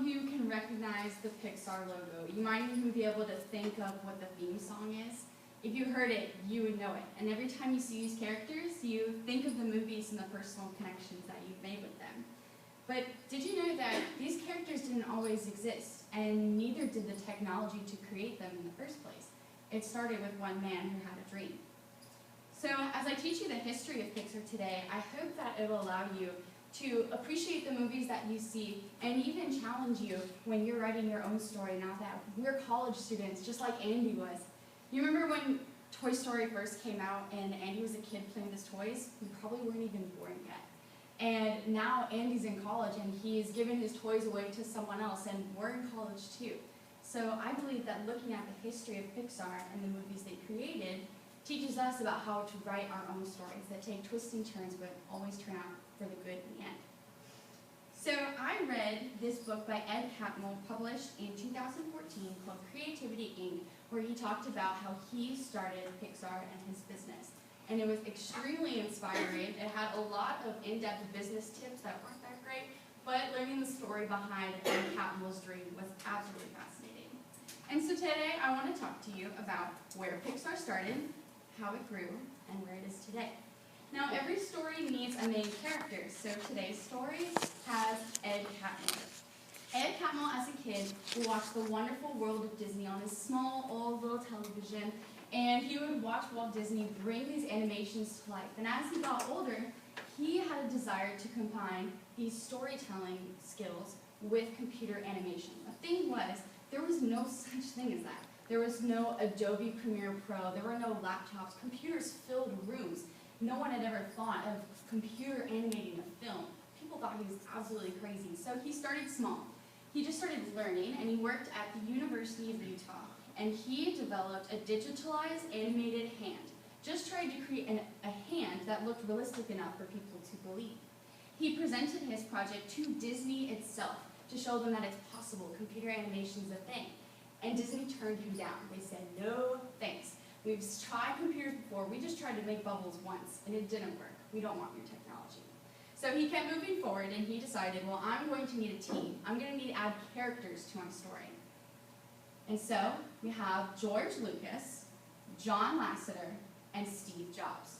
of you can recognize the Pixar logo. You might even be able to think of what the theme song is. If you heard it, you would know it. And every time you see these characters, you think of the movies and the personal connections that you've made with them. But did you know that these characters didn't always exist, and neither did the technology to create them in the first place? It started with one man who had a dream. So as I teach you the history of Pixar today, I hope that it will allow you to appreciate the movies that you see and even challenge you when you're writing your own story now that we're college students, just like Andy was. You remember when Toy Story first came out and Andy was a kid playing with his toys? You probably weren't even born yet. And now Andy's in college and he's giving his toys away to someone else, and we're in college too. So I believe that looking at the history of Pixar and the movies they created teaches us about how to write our own stories that take twists and turns but always turn out for the good in the end. So I read this book by Ed Catmull, published in 2014, called Creativity, Inc., where he talked about how he started Pixar and his business. And it was extremely inspiring. It had a lot of in-depth business tips that weren't that great, but learning the story behind Ed Catmull's dream was absolutely fascinating. And so today I want to talk to you about where Pixar started, how it grew, and where it is today. Now, every story needs a main character, so today's story has Ed Catmull. Ed Catmull, as a kid, would watch the wonderful world of Disney on his small, oval television, and he would watch Walt Disney bring these animations to life. And as he got older, he had a desire to combine these storytelling skills with computer animation. The thing was, there was no such thing as that. There was no Adobe Premiere Pro, there were no laptops, computers filled rooms. No one had ever thought of computer animating a film. People thought he was absolutely crazy. So he started small. He just started learning, and he worked at the University of Utah. And he developed a digitalized animated hand. Just tried to create a hand that looked realistic enough for people to believe. He presented his project to Disney itself to show them that it's possible. Computer animation is a thing. And Disney turned him down. They said, no thanks. We've tried computers before. We just tried to make bubbles once, and it didn't work. We don't want your technology. So he kept moving forward, and he decided, well, I'm going to need a team. I'm going to need to add characters to my story. And so we have George Lucas, John Lasseter, and Steve Jobs.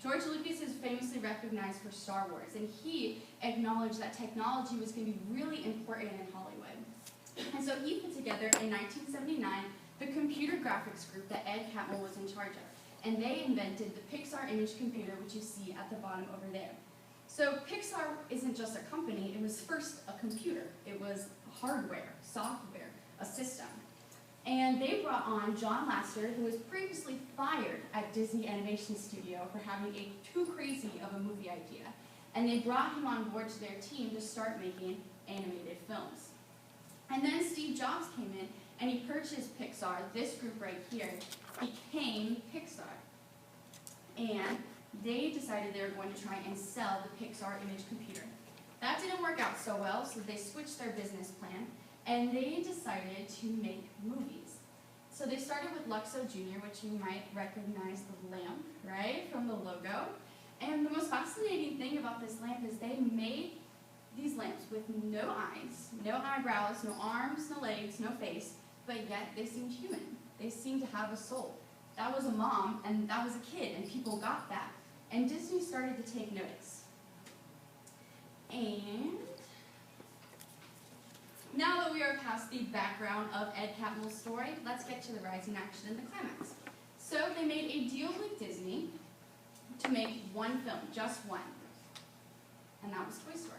George Lucas is famously recognized for Star Wars, and he acknowledged that technology was going to be really important in Hollywood. And so he put together, in 1979, the computer graphics group that Ed Catmull was in charge of. And they invented the Pixar image computer, which you see at the bottom over there. So Pixar isn't just a company, it was first a computer. It was hardware, software, a system. And they brought on John Lasseter, who was previously fired at Disney Animation Studio for having too crazy of a movie idea. And they brought him on board to their team to start making animated films. And then Steve Jobs came in, and he purchased Pixar. This group right here became Pixar. And they decided they were going to try and sell the Pixar image computer. That didn't work out so well, so they switched their business plan, and they decided to make movies. So they started with Luxo Jr., which you might recognize the lamp, right, from the logo. And the most fascinating thing about this lamp is they made these lamps with no eyes, no eyebrows, no arms, no legs, no face, but yet they seemed human. They seemed to have a soul. That was a mom, and that was a kid, and people got that. And Disney started to take notice. And now that we are past the background of Ed Catmull's story, let's get to the rising action and the climax. So they made a deal with Disney to make one film, just one. And that was Toy Story.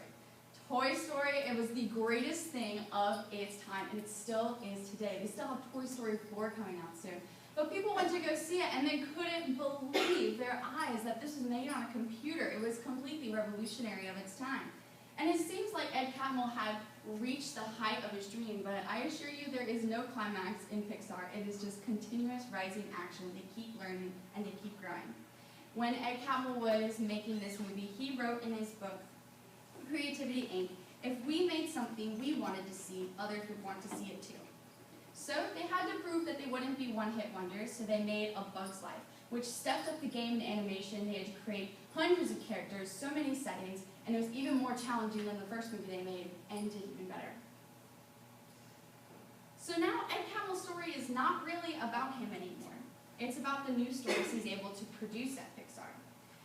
Toy Story, it was the greatest thing of its time, and it still is today. They still have Toy Story 4 coming out soon. But people went to go see it, and they couldn't believe their eyes that this was made on a computer. It was completely revolutionary of its time. And it seems like Ed Catmull had reached the height of his dream, but I assure you there is no climax in Pixar. It is just continuous rising action. They keep learning, and they keep growing. When Ed Catmull was making this movie, he wrote in his book, Creativity, Inc., if we made something we wanted to see, others would want to see it too. So they had to prove that they wouldn't be one-hit wonders, so they made A Bug's Life, which stepped up the game in animation. They had to create hundreds of characters, so many settings, and it was even more challenging than the first movie they made, and did even better. So now Ed Catmull's story is not really about him anymore. It's about the new stories he's able to produce at Pixar.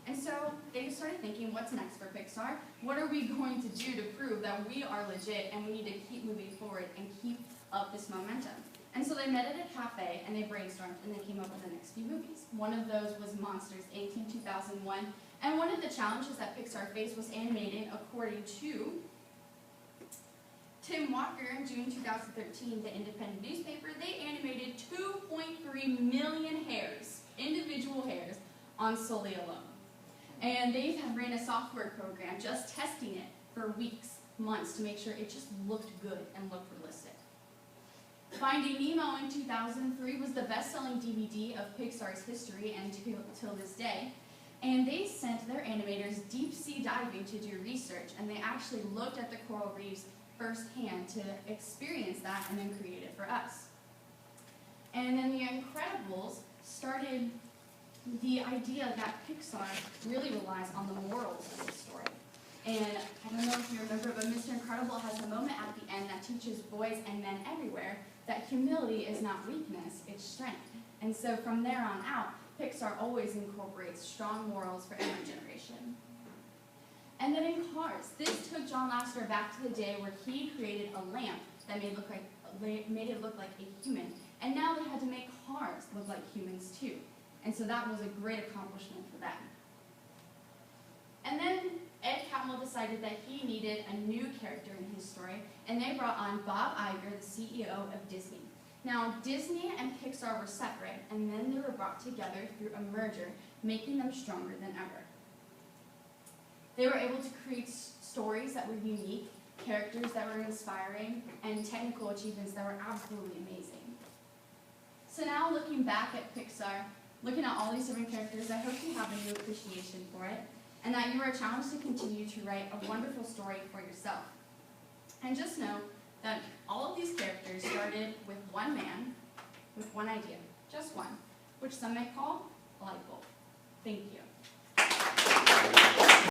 And so they started thinking, what's next for Pixar? What are we going to do to prove that we are legit and we need to keep moving forward and keep up this momentum? And so they met at a cafe and they brainstormed and they came up with the next few movies. One of those was Monsters, Inc. in 2001. And one of the challenges that Pixar faced was animating. According to Tim Walker, in June 2013, the Independent newspaper, they animated 2.3 million hairs, individual hairs, on Sully alone. And they have ran a software program just testing it for weeks, months, to make sure it just looked good and looked realistic. Finding Nemo in 2003 was the best-selling DVD of Pixar's history and till this day. And they sent their animators deep-sea diving to do research, and they actually looked at the coral reefs firsthand to experience that and then create it for us. And then The Incredibles started the idea that Pixar really relies on the morals of the story. And I don't know if you remember, but Mr. Incredible has a moment at the end that teaches boys and men everywhere that humility is not weakness, it's strength. And so from there on out, Pixar always incorporates strong morals for every generation. And then in Cars, this took John Lasseter back to the day where he created a lamp that made it look like a human. And now they had to make cars look like humans too. And so that was a great accomplishment for them. And then Ed Catmull decided that he needed a new character in his story, and they brought on Bob Iger, the CEO of Disney. Now, Disney and Pixar were separate, and then they were brought together through a merger, making them stronger than ever. They were able to create stories that were unique, characters that were inspiring, and technical achievements that were absolutely amazing. So now looking back at Pixar, looking at all these different characters, I hope you have a new appreciation for it, and that you are challenged to continue to write a wonderful story for yourself. And just know that all of these characters started with one man, with one idea, just one, which some may call a light bulb. Thank you.